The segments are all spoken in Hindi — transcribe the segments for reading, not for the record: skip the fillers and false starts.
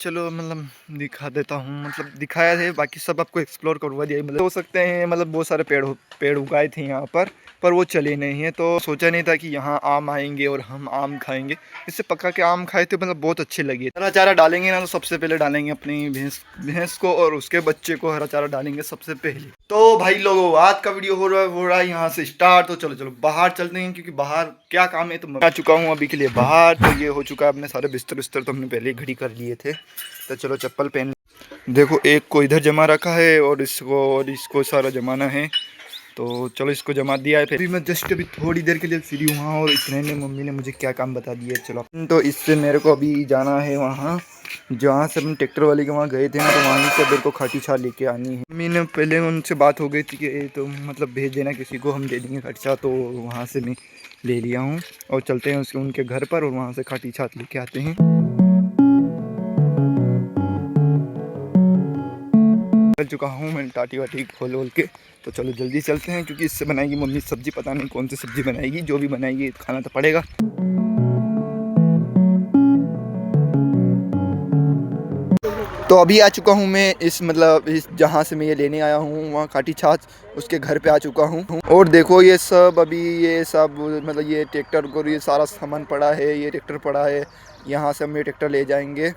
चलो मतलब दिखा देता हूँ, मतलब दिखाया है, बाकी सब आपको एक्सप्लोर करवा दिया। मतलब हो सकते हैं मतलब बहुत सारे पेड़ उगाए थे यहाँ पर वो चले नहीं हैं, तो सोचा नहीं था कि यहाँ आम आएंगे और हम आम खाएंगे। इससे पका के आम खाए थे, मतलब बहुत अच्छे लगे। हरा चारा डालेंगे ना, तो सबसे पहले डालेंगे अपनी भैंस को और उसके बच्चे को हरा चारा डालेंगे सबसे पहले। तो भाई लोगों, आज का वीडियो हो रहा है यहाँ से स्टार्ट। तो चलो चलो बाहर चलते हैं, क्योंकि बाहर क्या काम है। तो मैं आ चुका हूँ अभी के लिए बाहर। तो ये हो चुका है अपने सारे बिस्तर तो हमने पहले ही घड़ी कर लिए थे। तो चलो चप्पल पहन। देखो, एक को इधर जमा रखा है और इसको सारा जमाना है। तो चलो इसको जमा दिया है। फिर भी मैं जस्ट अभी थोड़ी देर के लिए फ्री हुआ, और इतने में मम्मी ने मुझे क्या काम बता दिया। चलो, तो इससे मेरे को अभी जाना है वहाँ जहाँ से हम ट्रैक्टर वाले के वहाँ गए थे ना, तो वहीं से मेरे को खाटी छाल लेके आनी है। मम्मी ने पहले उनसे बात हो गई थी कि तो मतलब भेज देना किसी को, हम दे देंगे खाटी छाल। तो वहाँ से मैं ले लिया हूँ और चलते हैं उनके घर पर, और वहाँ से खाटी छाल लेके आते हैं। चल चुका हूँ मैंने टाटी वाटी खोल के। तो चलो जल्दी चलते हैं, क्योंकि इससे बनाएगी मम्मी सब्जी। पता नहीं कौन सी सब्जी बनाएगी, जो भी बनाएगी खाना तो पड़ेगा। तो अभी आ चुका हूँ मैं इस जहाँ से मैं ये लेने आया हूँ, वहाँ खाटी छाछ उसके घर पे आ चुका हूँ। और देखो ये सब मतलब ये ट्रैक्टर को ये सारा सामान पड़ा है, ये ट्रैक्टर पड़ा है। यहाँ से हम ये ट्रैक्टर ले जाएंगे।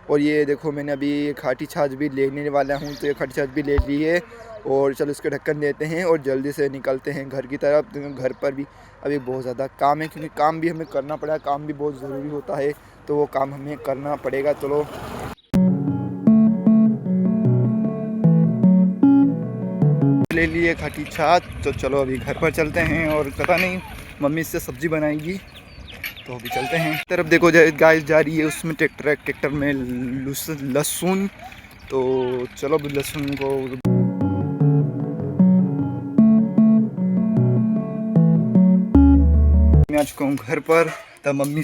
और ये देखो, मैंने अभी खाटी छाछ भी लेने वाला हूँ, तो ये खाटी छाछ भी ले ली है। और चलो इसके ढक्कन देते हैं और जल्दी से निकलते हैं घर की तरफ। तो घर पर भी अभी बहुत ज़्यादा काम है, क्योंकि काम भी हमें करना पड़ेगा। काम भी बहुत ज़रूरी होता है, तो वो काम हमें करना पड़ेगा। चलो, ले लिए खाटी छाछ। तो चलो अभी घर पर चलते हैं, और पता नहीं मम्मी इससे सब्ज़ी बनाएगी, तो अभी चलते हैं। तरफ देखो, गाय जा रही है, उसमें ट्रैक्टर में लहसुन। तो चलो अभी लहसुन को मैं आ चुका हूँ घर पर। तब मम्मी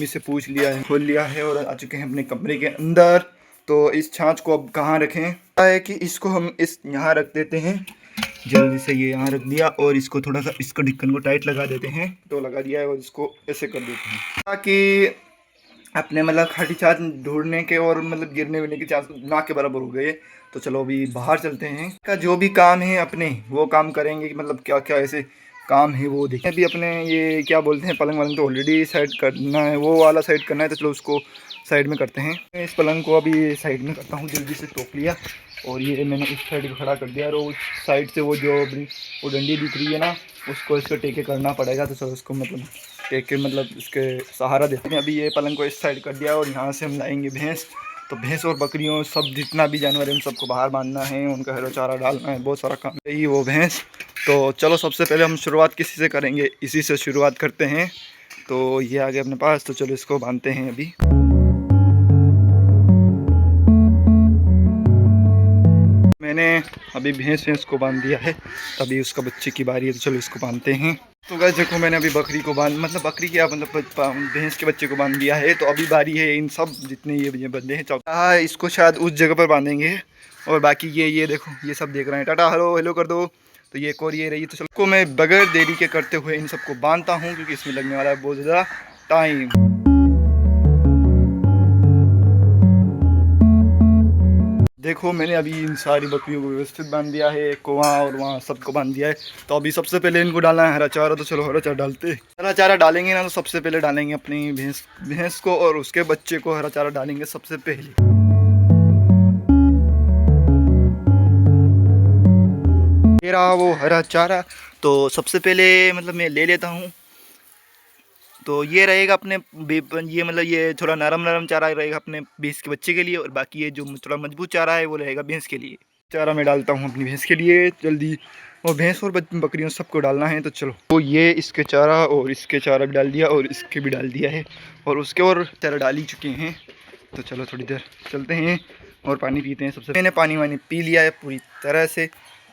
से पूछ लिया है, खोल लिया है, और आ चुके हैं अपने कमरे के अंदर। तो इस छाछ को अब कहाँ रखें है कि इसको हम यहाँ रख देते हैं। जल्दी से ये यहाँ रख दिया, और इसको थोड़ा सा इसको ढक्कन को टाइट लगा देते हैं। तो लगा दिया है, और इसको ऐसे कर देते हैं ताकि अपने मतलब खाटी छाछ ढूंढने के और मतलब गिरने विरने के चांस ना के बराबर हो गए। तो चलो अभी बाहर चलते हैं। का जो भी काम है अपने वो काम करेंगे, कि मतलब क्या क्या ऐसे काम है वो देखें। अभी अपने ये क्या बोलते हैं, पलंग वालंग तो ऑलरेडी साइड करना है, वो वाला साइड करना है। तो चलो उसको साइड में करते हैं। इस पलंग को अभी साइड में करता हूँ, जल्दी से तोप लिया। और ये मैंने इस साइड खड़ा कर दिया, और उस साइड से वो डंडी दिख रही है ना, उसको इसको टेके करना पड़ेगा। तो चलो उसको मतलब टेके मतलब इसके सहारा देते हैं। अभी ये पलंग को इस साइड कर दिया, और यहाँ से हम लाएंगे भैंस। तो भैंस और बकरियों सब जितना भी जानवर है उन सबको बाहर बांधना है, उनका हरा चारा डालना है, बहुत सारा काम है ही वो भैंस। तो चलो सबसे पहले हम शुरुआत किसी से करेंगे, इसी से शुरुआत करते हैं। तो ये आ गया अपने पास, तो चलो इसको बांधते हैं अभी। मैंने अभी भैंस को बांध दिया है, तभी उसका बच्चे की बारी है। तो चलो इसको बांधते हैं। तो गाइस देखो, मैंने अभी बकरी को बकरी क्या मतलब भैंस के बच्चे को बांध दिया है। तो अभी बारी है इन सब जितने ये बंदे हैं हाँ, इसको शायद उस जगह पर बांधेंगे। और बाकी ये देखो, ये सब देख रहे हैं। टाटा हेलो हेलो कर दो। तो ये एक और ये रही। तो चलो को मैं बगैर देरी के करते हुए इन सबको बांधता हूँ, क्योंकि इसमें लगने वाला है बहुत ज़्यादा टाइम। देखो, मैंने अभी इन सारी बकरियों को व्यवस्थित बांध दिया है, एक को वहाँ और वहाँ सबको बांध दिया है। तो अभी सबसे पहले इनको डालना है हरा चारा। तो चलो हरा चारा डालते। हरा चारा डालेंगे ना, तो सबसे पहले डालेंगे अपनी भैंस को और उसके बच्चे को हरा चारा डालेंगे सबसे पहले। ये रहा वो हरा चारा। तो सबसे पहले मतलब मैं ले लेता हूँ। तो ये रहेगा अपने ये मतलब ये थोड़ा नरम नरम चारा रहेगा अपने भैंस के बच्चे के लिए, और बाकी ये जो थोड़ा मजबूत चारा है वो रहेगा भैंस के लिए। चारा मैं डालता हूँ अपनी भैंस के लिए जल्दी, और भैंस और बकरियों सबको डालना है। तो चलो, तो ये इसके चारा और इसके चारा भी डाल दिया, और इसके भी डाल दिया है, और उसके और चारा डाल ही चुके हैं। तो चलो थोड़ी देर चलते हैं और पानी पीते हैं। सबसे मैंने पानी वानी पी लिया है पूरी तरह से।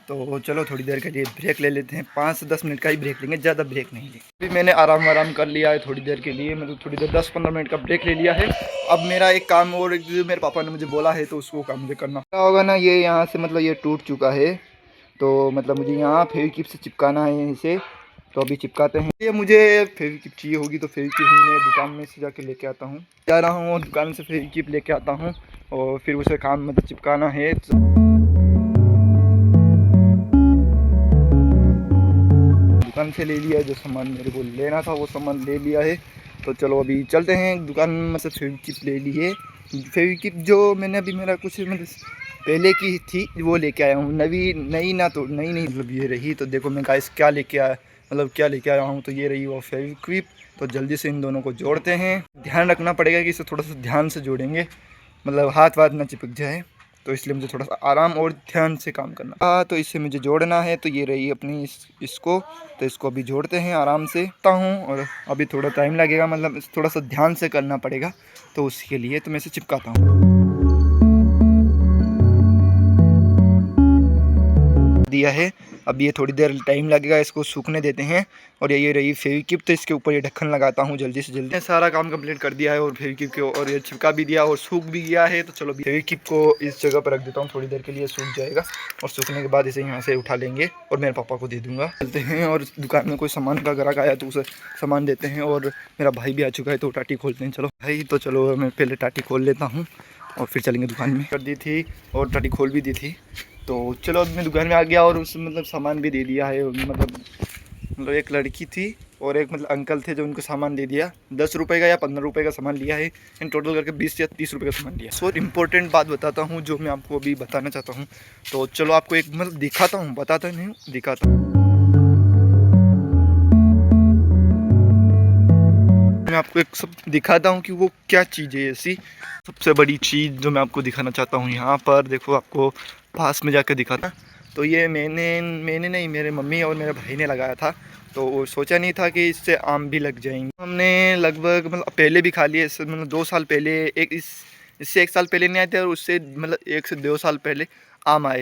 तो चलो थोड़ी देर के लिए ब्रेक ले लेते हैं, 5 से 10 मिनट का ही ब्रेक लेंगे, ज़्यादा ब्रेक नहीं लेंगे। अभी मैंने आराम कर लिया है थोड़ी देर के लिए, मतलब थोड़ी देर 10-15 मिनट का ब्रेक ले लिया है। अब मेरा एक काम और जो मेरे पापा ने मुझे बोला है, तो उसको काम मुझे करना होगा ना। ये यहाँ से मतलब ये टूट चुका है, तो मतलब मुझे यहाँ फेविक्विक से चिपकाना है इसे। तो अभी चिपकाते हैं। ये मुझे फेविक्विक चाहिए होगी तो फेविक्विक मैं दुकान में से जाके लेके आता हूँ। जा रहा हूँ और दुकान से फेविक्विक लेके आता हूँ और फिर उसे काम मतलब चिपकाना है। दुकान से ले लिया जो सामान मेरे को लेना था वो सामान ले लिया है। तो चलो अभी चलते हैं दुकान में से फेविक्विक ले लिए। फेविक्विक जो मैंने अभी मेरा कुछ मतलब पहले की थी वो लेके आया हूँ, नई ना तो नई नहीं मतलब ये रही। तो देखो मैं गाइस क्या लेके आया हूँ। तो ये रही वो फेविक्विक। तो जल्दी से इन दोनों को जोड़ते हैं। ध्यान रखना पड़ेगा कि इसे थोड़ा सा ध्यान से जोड़ेंगे, मतलब हाथ वाथ ना चिपक जाए। तो इसलिए मुझे थोड़ा सा आराम और ध्यान से काम करना। तो इससे मुझे जोड़ना है। तो ये रही अपनी इसको। तो इसको अभी जोड़ते हैं आराम से हूँ। और अभी थोड़ा टाइम लगेगा, मतलब थोड़ा सा ध्यान से करना पड़ेगा। तो उसके लिए तो मैं इसे चिपकाता हूँ। दिया है। अब ये थोड़ी देर टाइम लगेगा, इसको सूखने देते हैं। और ये रही फेविक्विक। तो इसके ऊपर ये ढक्कन लगाता हूँ जल्दी से जल्दी। सारा काम कंप्लीट कर दिया है और फेविक्विक को और ये चिपका भी दिया और सूख भी गया है। तो चलो फेविक्विक को इस जगह पर रख देता हूँ, थोड़ी देर के लिए सूख जाएगा। और सूखने के बाद इसे यहाँ से उठा लेंगे और मेरे पापा को दे दूँगा। चलते हैं और दुकान में कोई सामान का ग्राहक आया तो उसे सामान देते हैं। और मेरा भाई भी आ चुका है तो टाटी खोलते हैं। चलो भाई, तो चलो मैं पहले टाटी खोल लेता हूँ और फिर चलेंगे दुकान में। कर दी थी और टाटी खोल भी दी थी। तो चलो अब मैं दुकान में आ गया और उस मतलब सामान भी दे दिया है। मतलब एक लड़की थी और एक मतलब अंकल थे जो उनको सामान दे दिया। 10 रुपये का या 15 रुपये का सामान लिया है। इन टोटल करके 20 या 30 रुपये का सामान लिया। सो इम्पोर्टेंट बात बताता हूँ जो मैं आपको अभी बताना चाहता हूँ। तो चलो आपको एक मतलब दिखाता हूँ, बताता नहीं हूँ, दिखाता हूँ। मैं आपको एक सब दिखाता हूँ कि वो क्या चीज़ है ऐसी। सबसे बड़ी चीज़ जो मैं आपको दिखाना चाहता हूँ यहाँ पर देखो, आपको पास में जाकर दिखाता। तो ये मैंने नहीं, मेरे मम्मी और मेरे भाई ने लगाया था। तो वो सोचा नहीं था कि इससे आम भी लग जाएंगे। हमने लगभग मतलब पहले भी खा लिए इससे, मतलब 2 साल पहले इससे 1 साल पहले नहीं आए थे और उससे मतलब 1 से 2 साल पहले आम आए।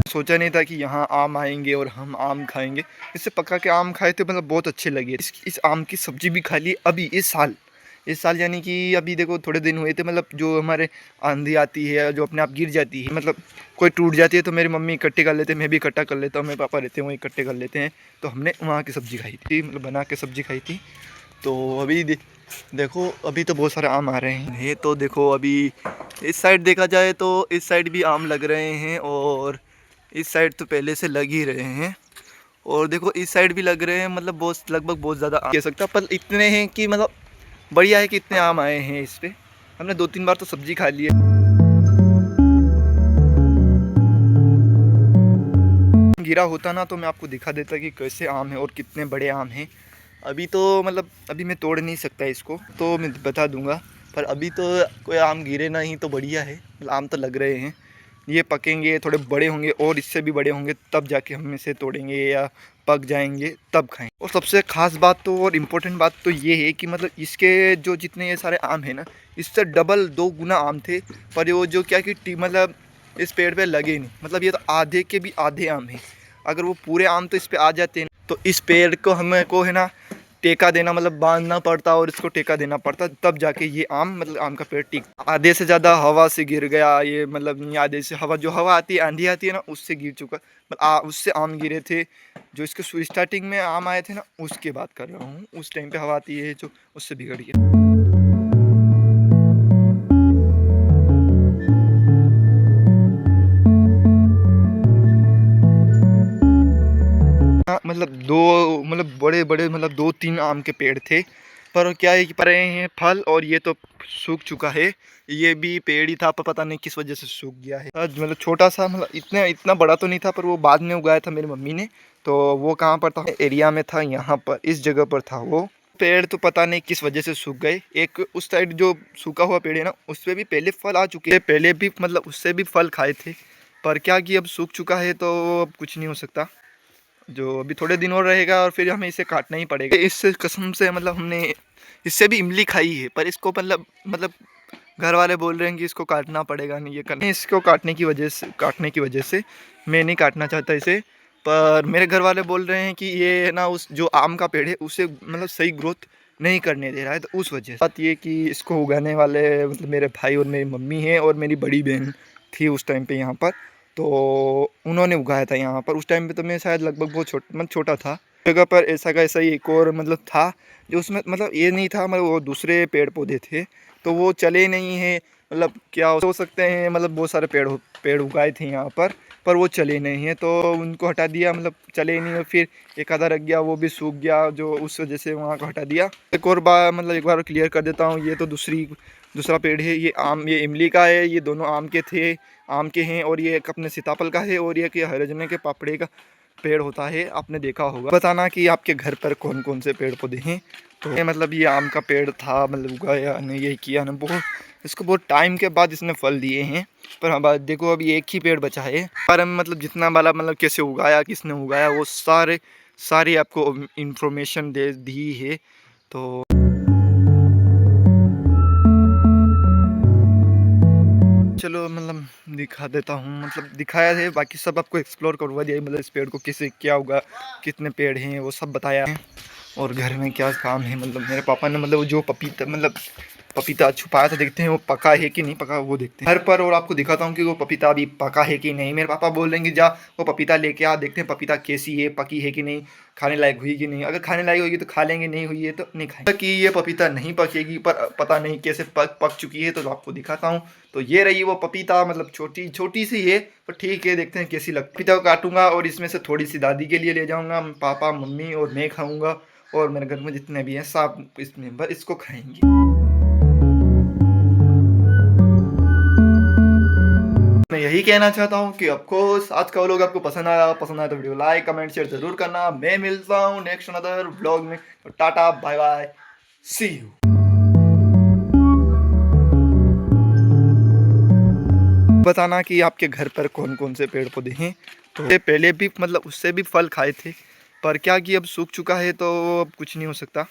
सोचा नहीं था कि यहाँ आम आएंगे और हम आम खाएंगे। इससे पका के आम खाए थे, मतलब बहुत अच्छे लगे। इस आम की सब्जी भी खा ली अभी इस साल यानी कि अभी देखो थोड़े दिन हुए थे। मतलब जो हमारे आंधी आती है जो अपने आप गिर जाती है, मतलब कोई टूट जाती है तो मेरी मम्मी इकट्ठे कर लेते हैं, मैं भी इकट्ठा कर लेता हूँ, मेरे पापा रहते हैं वो इकट्ठे कर लेते हैं। तो हमने वहाँ की सब्ज़ी खाई थी, मतलब बना के सब्ज़ी खाई थी। तो अभी देखो अभी तो बहुत सारे आम आ रहे हैं। ये तो देखो अभी इस साइड देखा जाए तो इस साइड भी आम लग रहे हैं और इस साइड तो पहले से लग ही रहे हैं। और देखो इस साइड भी लग रहे हैं, मतलब बहुत लगभग बहुत ज़्यादा कह सकता, पर इतने हैं कि मतलब बढ़िया है कि इतने आम आए हैं इस पर। हमने 2-3 बार तो सब्जी खा ली है। गिरा होता ना तो मैं आपको दिखा देता कि कैसे आम है और कितने बड़े आम हैं। अभी तो मतलब अभी मैं तोड़ नहीं सकता इसको, तो मैं बता दूंगा। पर अभी तो कोई आम गिरे ना ही तो बढ़िया है, मतलब आम तो लग रहे हैं। ये पकेंगे, थोड़े बड़े होंगे और इससे भी बड़े होंगे तब जाके हम इसे तोड़ेंगे या पक जाएंगे तब खाएंगे। और सबसे ख़ास बात तो और इम्पोर्टेंट बात तो ये है कि मतलब इसके जो जितने ये सारे आम हैं ना, इससे डबल 2 गुना आम थे। पर वो जो क्या कि मतलब इस पेड़ पे लगे नहीं, मतलब ये तो आधे के भी आधे आम हैं। अगर वो पूरे आम तो इस पे आ जाते हैं तो इस पेड़ को हमें को है ना टेका देना, मतलब बांधना पड़ता और इसको टेका देना पड़ता, तब जाके ये आम मतलब आम का पेड़ टिक। आधे से ज़्यादा हवा से गिर गया ये, मतलब नहीं आधे से हवा, जो हवा आती है आंधी आती है ना उससे गिर चुका, मतलब उससे आम गिरे थे। जो इसके स्टार्टिंग में आम आए थे ना उसकी बात कर रहा हूँ, उस टाइम पे हवा आती है जो उससे बिगड़ गया। मतलब बड़े बड़े मतलब 2-3 आम के पेड़ थे। पर क्या है कि पर रहे हैं फल और ये तो सूख चुका है। ये भी पेड़ ही था पर पता नहीं किस वजह से सूख गया है। मतलब छोटा सा, मतलब इतना बड़ा तो नहीं था, पर वो बाद में उगाया था मेरी मम्मी ने। तो वो कहाँ पर था, एरिया में था, यहाँ पर इस जगह पर था वो पेड़। तो पता नहीं किस वजह से सूख गए। एक उस साइड जो सूखा हुआ पेड़ है ना उस पर भी पहले फल आ चुके हैं, पहले भी मतलब उससे भी फल खाए थे। पर क्या कि अब सूख चुका है तो अब कुछ नहीं हो सकता। जो अभी थोड़े दिन और रहेगा और फिर हमें इसे काटना ही पड़ेगा। इससे कसम से मतलब हमने इससे भी इमली खाई है, पर इसको मतलब घर वाले बोल रहे हैं कि इसको काटना पड़ेगा, नहीं ये करना। इसको काटने की वजह से मैं नहीं काटना चाहता इसे। पर मेरे घर वाले बोल रहे हैं कि ये ना उस जो आम का पेड़ है उसे मतलब सही ग्रोथ नहीं करने दे रहा है। तो उस वजह से बात ये कि इसको उगाने वाले मतलब मेरे भाई और मेरी मम्मी हैं और मेरी बड़ी बहन थी उस टाइम पे यहाँ पर। तो उन्होंने उगाया था यहाँ पर। उस टाइम पे तो मैं शायद लगभग बहुत छोटा था। जगह पर ऐसा का ऐसा ही एक और मतलब था जो उसमें मतलब ये नहीं था, मतलब वो दूसरे पेड़ पौधे थे तो वो चले नहीं है। मतलब क्या हो सकते हैं, मतलब बहुत सारे पेड़ उगाए थे यहाँ पर वो चले नहीं हैं तो उनको हटा दिया, मतलब चले नहीं। और फिर एक आधा रख गया, वो भी सूख गया, जो उस वजह से वहाँ को हटा दिया। एक और बार मतलब एक बार क्लियर कर देता हूँ, ये तो दूसरा पेड़ है, ये इमली का है, ये दोनों आम के हैं। और ये एक अपने सीताफल का है, और ये कि हरजने के पापड़े का पेड़ होता है, आपने देखा होगा। बताना कि आपके घर पर कौन कौन से पेड़ पौधे हैं। तो ये मतलब ये आम का पेड़ था, मतलब उगाया ने ये किया ना, इसको बहुत टाइम के बाद इसने फल दिए हैं। पर हाँ बात देखो, अभी एक ही पेड़ बचा है। पर हम मतलब जितना वाला मतलब कैसे उगाया, किसने उगाया, वो सारे आपको इंफॉर्मेशन दे दी है। तो चलो मतलब दिखा देता हूँ, मतलब दिखाया है, बाकी सब आपको एक्सप्लोर करवा दिया। मतलब इस पेड़ को कैसे क्या होगा, कितने पेड़ हैं वो सब बताया है। और घर में क्या काम है, मतलब मेरे पापा ने मतलब जो पपीता छुपाया था, देखते हैं वो पका है कि नहीं पका, वो देखते हैं घर पर। और आपको दिखाता हूँ कि वो पपीता अभी पका है कि नहीं। मेरे पापा बोल देंगे जा वो पपीता लेके आ, देखते हैं पपीता कैसी है, पकी है कि नहीं, खाने लायक हुई कि नहीं। अगर खाने लायक होगी तो खा लेंगे, नहीं हुई है तो नहीं खाएंगे। कि ये पपीता नहीं पकेगी, पर पता नहीं कैसे पक चुकी है, तो आपको दिखाता हूँ। तो ये रही वो पपीता, मतलब छोटी सी है, पर ठीक है, देखते हैं कैसी लगती है। पपीता को काटूंगा और इसमें से थोड़ी सी दादी के लिए ले जाऊंगा, पापा मम्मी और मैं खाऊंगा, और मेरे घर में जितने भी हैं सब इस मेंबर इसको खाएंगे। मैं यही कहना चाहता हूँ कि आपको आज का व्लॉग आपको पसंद आया तो वीडियो लाइक कमेंट शेयर जरूर करना। मैं मिलता हूँ नेक्स्ट अनदर व्लॉग में। तो tata bye bye, see you. बताना कि आपके घर पर कौन कौन से पेड़ पौधे हैं। तो ये पहले भी मतलब उससे भी फल खाए थे, पर क्या कि अब सूख चुका है तो अब कुछ नहीं हो सकता।